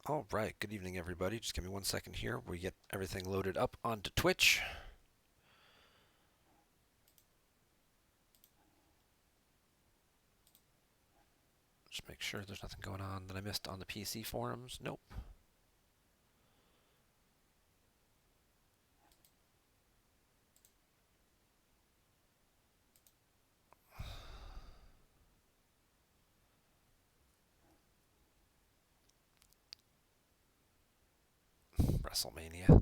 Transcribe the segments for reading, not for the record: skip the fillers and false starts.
All right, good evening, everybody. Just give me 1 second here. We get everything loaded up onto Twitch. Just make sure there's nothing going on that I missed on the PC forums. Nope. WrestleMania.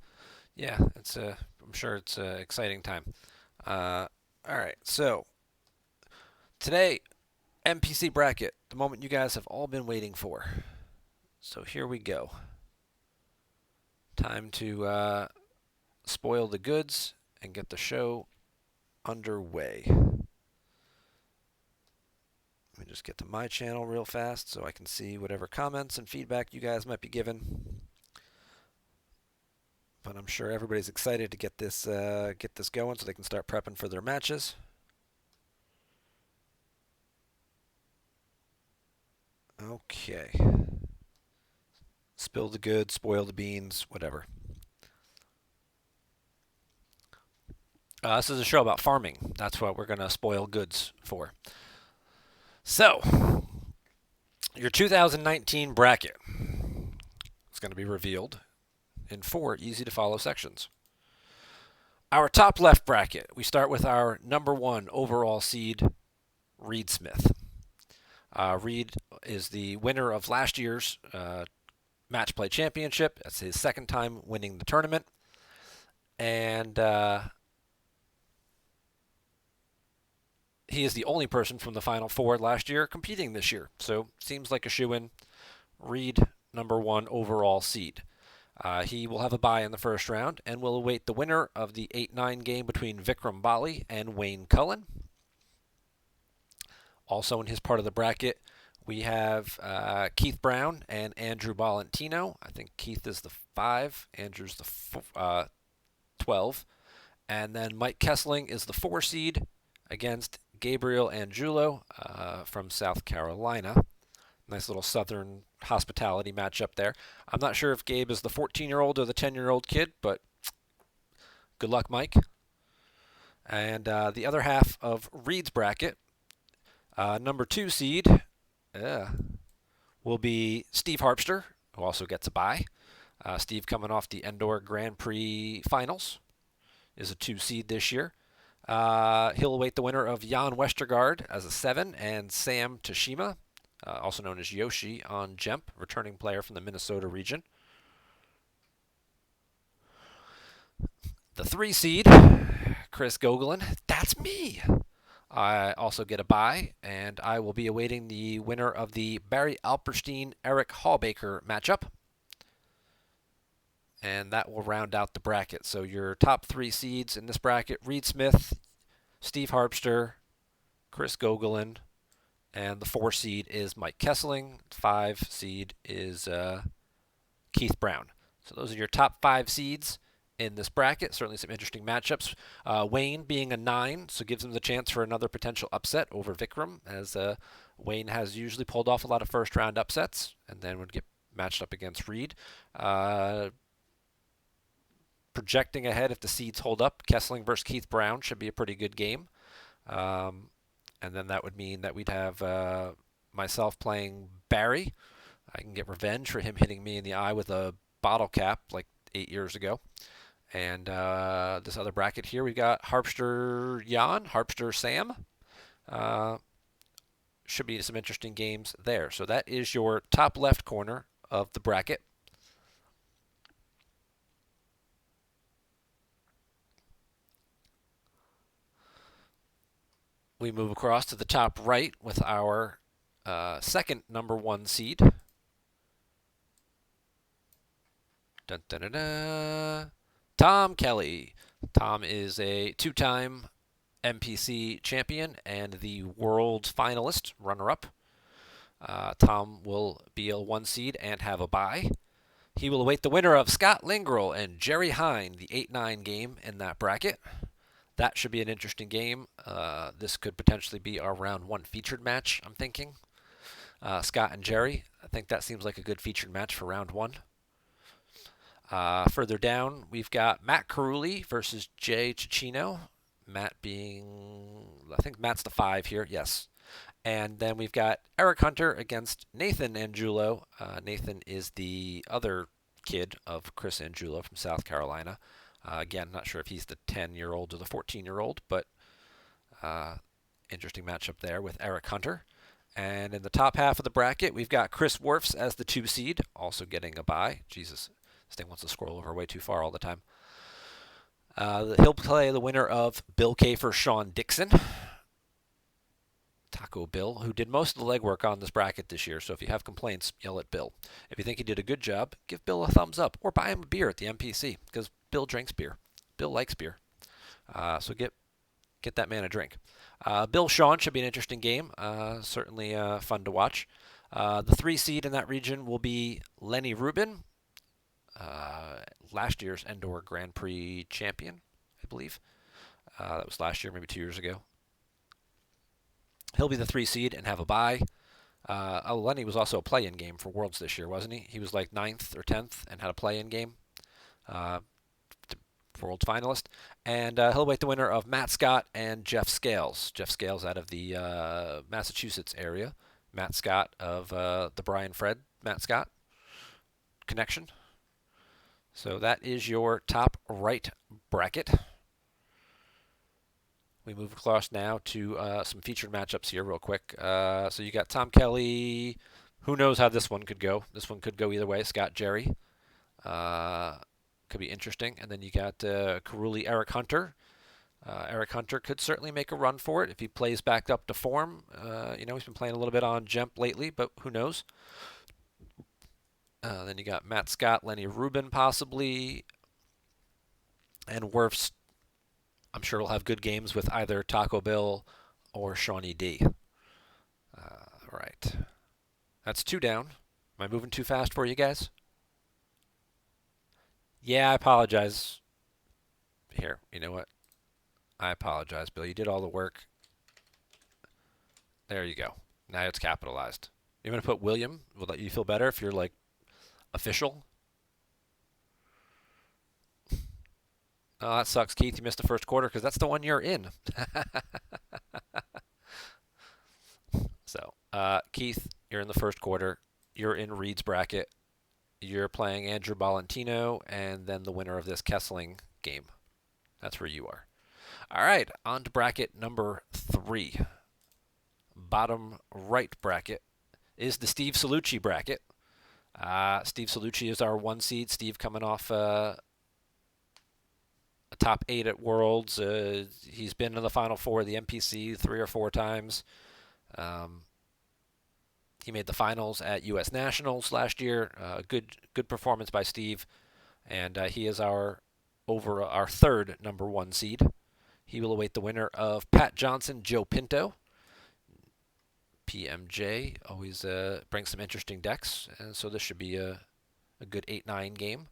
Yeah, I'm sure it's an exciting time. Uh, all right, so today, NPC bracket, the moment you guys have all been waiting for. So here we go. Time to spoil the goods and get the show underway. Let me just get to my channel real fast so I can see whatever comments and feedback you guys might be giving. But I'm sure everybody's excited to get this going so they can start prepping for their matches. Okay. Spill the goods, spoil the beans, whatever. This is a show about farming. That's what we're going to spoil goods for. So, your 2019 bracket is going to be revealed in 4 easy to follow sections. Our top left bracket, we start with our number 1 overall seed, Reed Smith. Reed is the winner of last year's Match Play Championship. That's his second time winning the tournament. And he is the only person from the Final Four last year competing this year. So seems like a shoo-in. Reed, number 1 overall seed. He will have a bye in the first round and will await the winner of the 8-9 game between Vikram Bali and Wayne Cullen. Also in his part of the bracket, we have Keith Brown and Andrew Valentino. I think Keith is the 5, Andrew's the 12. And then Mike Kessling is the 4 seed against Gabriel Angulo from South Carolina. Nice little Southern hospitality matchup there. I'm not sure if Gabe is the 14-year-old or the 10-year-old kid, but good luck, Mike. And the other half of Reed's bracket, number 2 seed will be Steve Harpster, who also gets a bye. Steve, coming off the Endor Grand Prix finals, is a 2 seed this year. He'll await the winner of Jan Westergaard as a 7 and Sam Tashima, also known as Yoshi on Jemp, returning player from the Minnesota region. The 3 seed, Chris Gogolin, that's me. I also get a bye, and I will be awaiting the winner of the Barry Alperstein Eric Hallbaker matchup. And that will round out the bracket. So your top 3 seeds in this bracket, Reed Smith, Steve Harpster, Chris Gogolin, and the 4 seed is Mike Kessling. 5 seed is Keith Brown. So those are your top 5 seeds in this bracket. Certainly some interesting matchups. Wayne being a 9, so gives him the chance for another potential upset over Vikram, as Wayne has usually pulled off a lot of first-round upsets and then would get matched up against Reed. Projecting ahead, if the seeds hold up, Kessling versus Keith Brown should be a pretty good game. And then that would mean that we'd have myself playing Barry. I can get revenge for him hitting me in the eye with a bottle cap like 8 years ago. And this other bracket here, we got Harpster Jan, Harpster Sam. Should be some interesting games there. So that is your top left corner of the bracket. We move across to the top right with our second number 1 seed. Dun, dun, dun, dun. Tom Kelly. Tom is a 2-time NPC champion and the world finalist, runner-up. Tom will be a 1 seed and have a bye. He will await the winner of Scott Lingrel and Jerry Hine, the 8-9 game in that bracket. That should be an interesting game. This could potentially be our round 1 featured match, I'm thinking. Scott and Jerry. I think that seems like a good featured match for round one. Further down, we've got Matt Carulli versus Jay Cicino. Matt being, I think Matt's the 5 here, yes. And then we've got Eric Hunter against Nathan Angulo. Nathan is the other kid of Chris Angulo from South Carolina. Again, not sure if he's the 10-year-old or the 14-year-old, but interesting matchup there with Eric Hunter. And in the top half of the bracket, we've got Chris Werfs as the 2 seed, also getting a bye. Jesus, this thing wants to scroll over way too far all the time. He'll play the winner of Bill Kafer, Sean Dixon. Taco Bill, who did most of the legwork on this bracket this year, so if you have complaints, yell at Bill. If you think he did a good job, give Bill a thumbs up, or buy him a beer at the MPC, because Bill drinks beer. Bill likes beer. So get that man a drink. Bill Sean should be an interesting game. Certainly fun to watch. The 3 seed in that region will be Lenny Rubin, last year's Endor Grand Prix champion, I believe. That was last year, maybe 2 years ago. He'll be the 3 seed and have a bye. Lenny was also a play-in game for Worlds this year, wasn't he? He was like 9th or 10th and had a play-in game. World finalist. And he'll await the winner of Matt Scott and Jeff Scales. Jeff Scales out of the Massachusetts area. Matt Scott of the Brian Fred Matt Scott connection. So that is your top right bracket. We move across now to some featured matchups here real quick. So you got Tom Kelly. Who knows how this one could go? This one could go either way. Scott Jerry. Could be interesting. And then you got Carulli Eric Hunter. Eric Hunter could certainly make a run for it if he plays back up to form. He's been playing a little bit on Jemp lately, but who knows? Then you got Matt Scott, Lenny Rubin possibly, and Werfs. I'm sure will have good games with either Taco Bill or Shawnee D. All right. That's 2 down. Am I moving too fast for you guys? Yeah, I apologize. Here, you know what? I apologize, Bill. You did all the work. There you go. Now it's capitalized. You want to put William? Will that you feel better if you're like official? Oh, that sucks, Keith. You missed the first quarter because that's the one you're in. So, Keith, you're in the first quarter. You're in Reed's bracket. You're playing Andrew Valentino and then the winner of this Kessling game. That's where you are. All right, on to bracket number 3. Bottom right bracket is the Steve Salucci bracket. Steve Salucci is our 1 seed. Steve coming off a top 8 at Worlds. He's been in the Final Four of the MPC 3 or 4 times. He made the finals at U.S. Nationals last year. Good performance by Steve, and he is our 3rd number 1 seed. He will await the winner of Pat Johnson, Joe Pinto. PMJ always brings some interesting decks, and so this should be a good 8-9 game.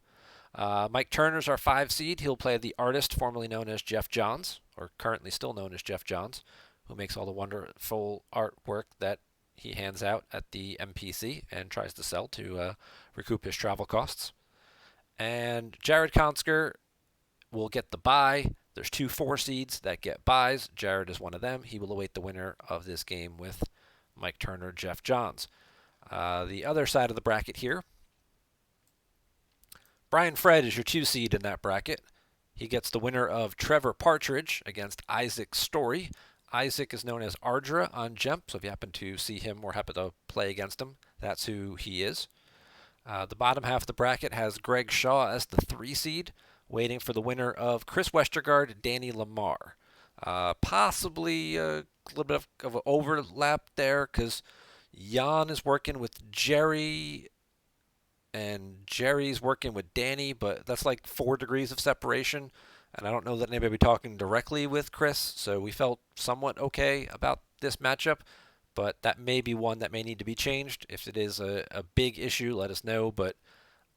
Mike Turner's our 5 seed. He'll play the artist formerly known as Jeff Johns, or currently still known as Jeff Johns, who makes all the wonderful artwork that he hands out at the MPC and tries to sell to recoup his travel costs. And Jared Konsker will get the bye. There's 2 4 seeds that get buys. Jared is one of them. He will await the winner of this game with Mike Turner, Jeff Johns. The other side of the bracket here, Brian Fred is your 2 seed in that bracket. He gets the winner of Trevor Partridge against Isaac Story. Isaac is known as Ardra on Jemp, so if you happen to see him or happen to play against him, that's who he is. The bottom half of the bracket has Greg Shaw as the 3 seed, waiting for the winner of Chris Westergaard, Danny Lamar. Possibly a little bit of an overlap there because Jan is working with Jerry and Jerry's working with Danny, but that's like 4 degrees of separation. And I don't know that anybody will be talking directly with Chris, so we felt somewhat okay about this matchup. But that may be one that may need to be changed. If it is a big issue, let us know. But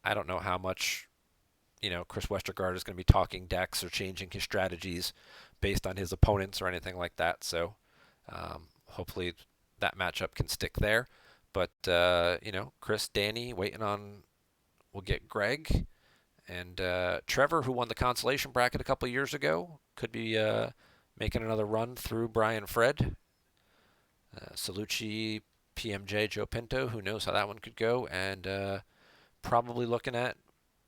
I don't know how much, Chris Westergaard is going to be talking decks or changing his strategies based on his opponents or anything like that. So hopefully that matchup can stick there. But Chris, Danny waiting on. We'll get Greg and Trevor, who won the consolation bracket a couple years ago, could be making another run through Brian Fred. Salucci, PMJ, Joe Pinto, who knows how that one could go, and probably looking at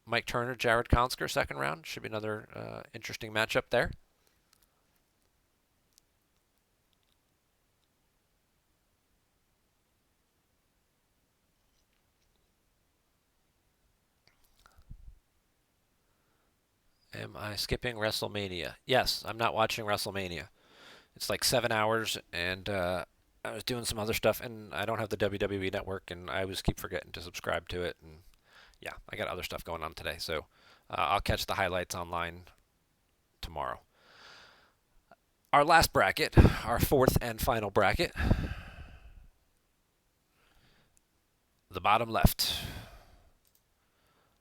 Mike Turner, Jared Konsker, second round. Should be another interesting matchup there. Am I skipping WrestleMania? Yes, I'm not watching WrestleMania. It's like 7 hours, and I was doing some other stuff, and I don't have the WWE Network, and I always keep forgetting to subscribe to it. And yeah, I got other stuff going on today, so I'll catch the highlights online tomorrow. Our last bracket, our fourth and final bracket, the bottom left.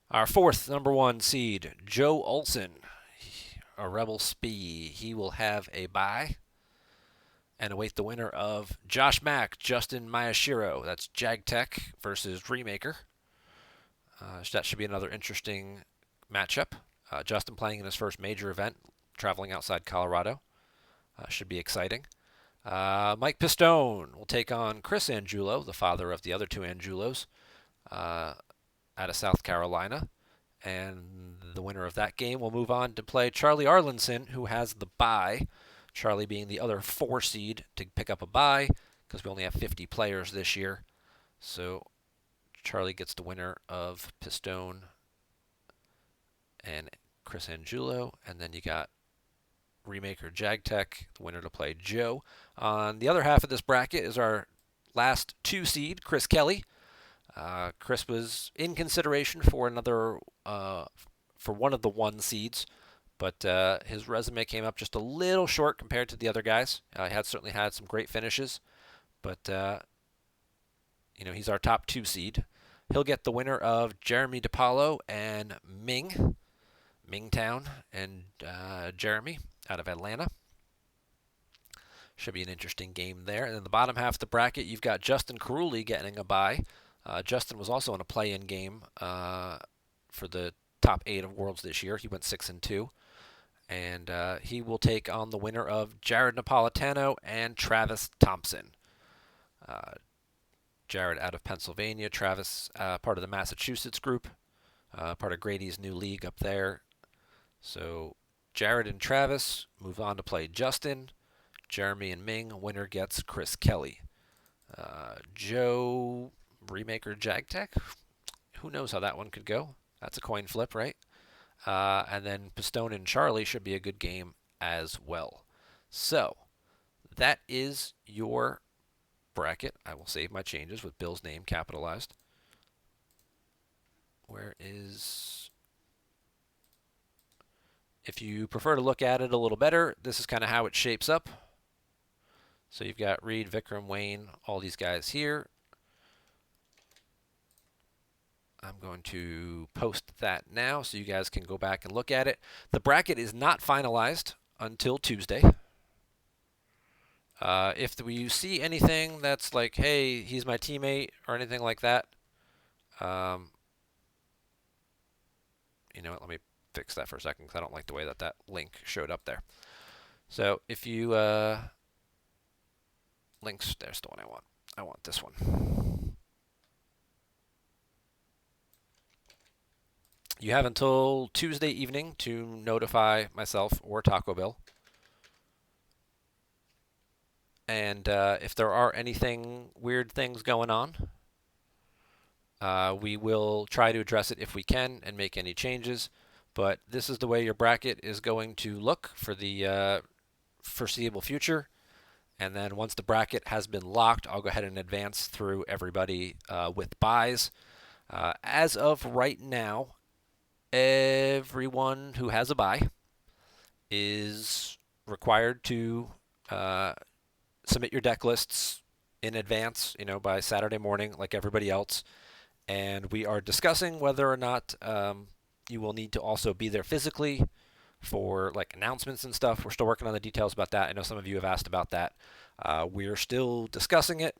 Our fourth number one seed, Joe Olson, a Rebel Spee. He will have a bye and await the winner of Josh Mack, Justin Mayashiro. That's JagTech versus Remaker. That should be another interesting matchup. Justin playing in his first major event, traveling outside Colorado. Should be exciting. Mike Pistone will take on Chris Angulo, the father of the other two Angulos, out of South Carolina. And the winner of that game will move on to play Charlie Arlinson, who has the bye. Charlie being the other 4 seed to pick up a bye, because we only have 50 players this year. So Charlie gets the winner of Pistone and Chris Angulo, and then you got Remaker JagTech, the winner to play Joe. On the other half of this bracket is our last 2 seed, Chris Kelly. Chris was in consideration for another, for one of the 1 seeds, but his resume came up just a little short compared to the other guys. He had certainly had some great finishes, but he's our top 2 seed. He'll get the winner of Jeremy DePaulo and Mingtown, and Jeremy out of Atlanta. Should be an interesting game there. And in the bottom half of the bracket, you've got Justin Carulli getting a bye. Justin was also in a play-in game for the top 8 of Worlds this year. He went 6-2. And he will take on the winner of Jared Napolitano and Travis Thompson. Jared out of Pennsylvania, Travis part of the Massachusetts group, part of Grady's new league up there. So Jared and Travis move on to play Justin. Jeremy and Ming, winner gets Chris Kelly. Joe, Remaker, JagTech, who knows how that one could go. That's a coin flip, right? And then Pistone and Charlie should be a good game as well. So that is your bracket. I will save my changes with Bill's name capitalized. Where is... If you prefer to look at it a little better, this is kind of how it shapes up. So you've got Reed, Vikram, Wayne, all these guys here. I'm going to post that now so you guys can go back and look at it. The bracket is not finalized until Tuesday. If you see anything that's like, hey, he's my teammate or anything like that, let me fix that for a second because I don't like the way that link showed up there. So if you links, there's the one I want. I want this one. You have until Tuesday evening to notify myself or Taco Bell. And if there are anything weird things going on, we will try to address it if we can and make any changes. But this is the way your bracket is going to look for the foreseeable future. And then once the bracket has been locked, I'll go ahead and advance through everybody with buys. As of right now, everyone who has a buy is required to submit your deck lists in advance, by Saturday morning, like everybody else. And we are discussing whether or not you will need to also be there physically for like announcements and stuff. We're still working on the details about that. I know some of you have asked about that. We're still discussing it.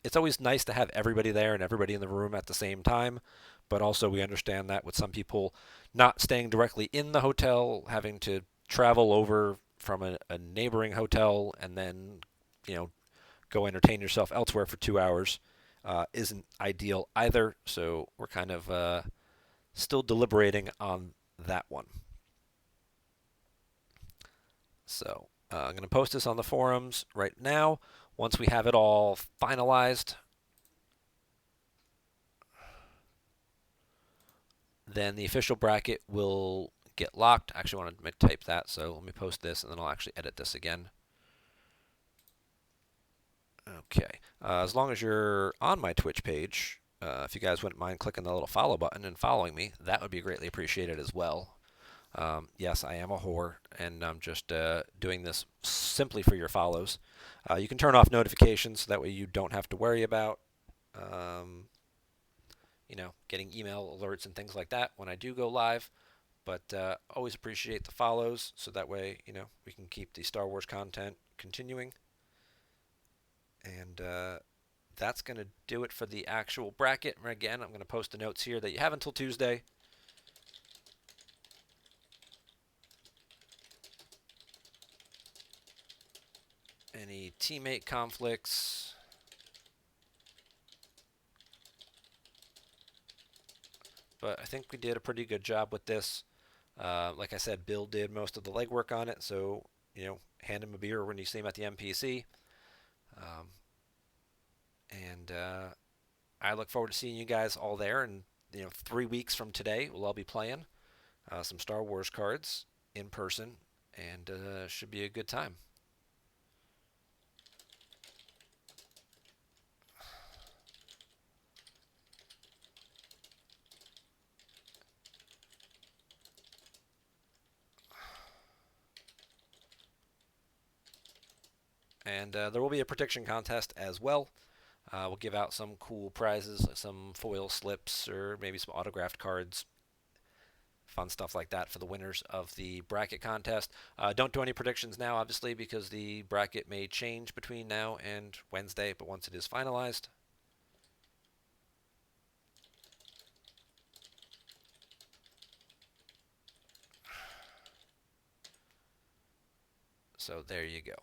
It's always nice to have everybody there and everybody in the room at the same time, but also we understand that with some people not staying directly in the hotel, having to travel over from a neighboring hotel and then, you know, go entertain yourself elsewhere for 2 hours isn't ideal either. So we're kind of still deliberating on that one. So I'm going to post this on the forums right now. Once we have it all finalized, then the official bracket will get locked. I actually want to type that, so let me post this and then I'll actually edit this again. Okay. As long as you're on my Twitch page, if you guys wouldn't mind clicking the little follow button and following me, that would be greatly appreciated as well. Yes, I am a whore, and I'm just doing this simply for your follows. You can turn off notifications, so that way you don't have to worry about, um, getting email alerts and things like that when I do go live. But always appreciate the follows, so that way, we can keep the Star Wars content continuing. And that's going to do it for the actual bracket. Again, I'm going to post the notes here that you have until Tuesday. Any teammate conflicts. But I think we did a pretty good job with this. Like I said, Bill did most of the legwork on it, so, hand him a beer when you see him at the NPC. And I look forward to seeing you guys all there. And 3 weeks from today, we'll all be playing some Star Wars cards in person, and should be a good time. And there will be a prediction contest as well. We'll give out some cool prizes, like some foil slips or maybe some autographed cards. Fun stuff like that for the winners of the bracket contest. Don't do any predictions now, obviously, because the bracket may change between now and Wednesday, but once it is finalized. So there you go.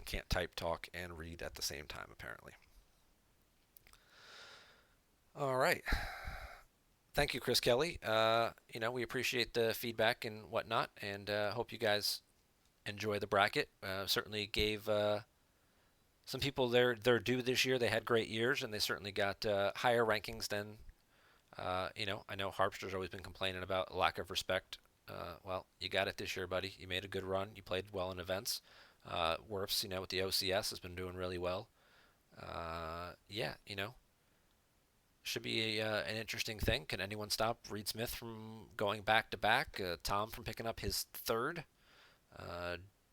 Can't type, talk, and read at the same time, apparently. All right. Thank you, Chris Kelly. We appreciate the feedback and whatnot, and hope you guys enjoy the bracket. Certainly gave some people their due this year. They had great years, and they certainly got higher rankings than, I know Harpster's always been complaining about lack of respect. Well, you got it this year, buddy. You made a good run. You played well in events. Werfs, with the OCS, has been doing really well. Yeah, should be an interesting thing. Can anyone stop Reed Smith from going back to back? Tom from picking up his third.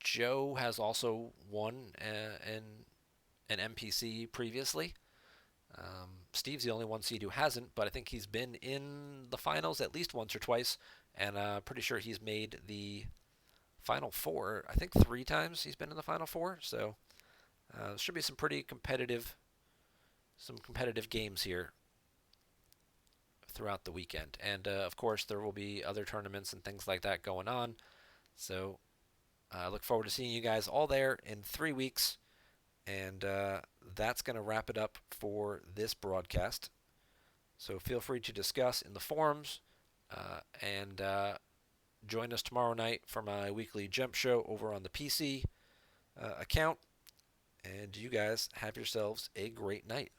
Joe has also won an NPC previously. Steve's the only one seed who hasn't, but I think he's been in the finals at least once or twice, and pretty sure he's made the Final Four. I think 3 times he's been in the Final Four, so there should be some competitive games here throughout the weekend. And of course, there will be other tournaments and things like that going on. So I look forward to seeing you guys all there in 3 weeks. And that's going to wrap it up for this broadcast. So feel free to discuss in the forums and join us tomorrow night for my weekly jump show over on the PC account. And you guys have yourselves a great night.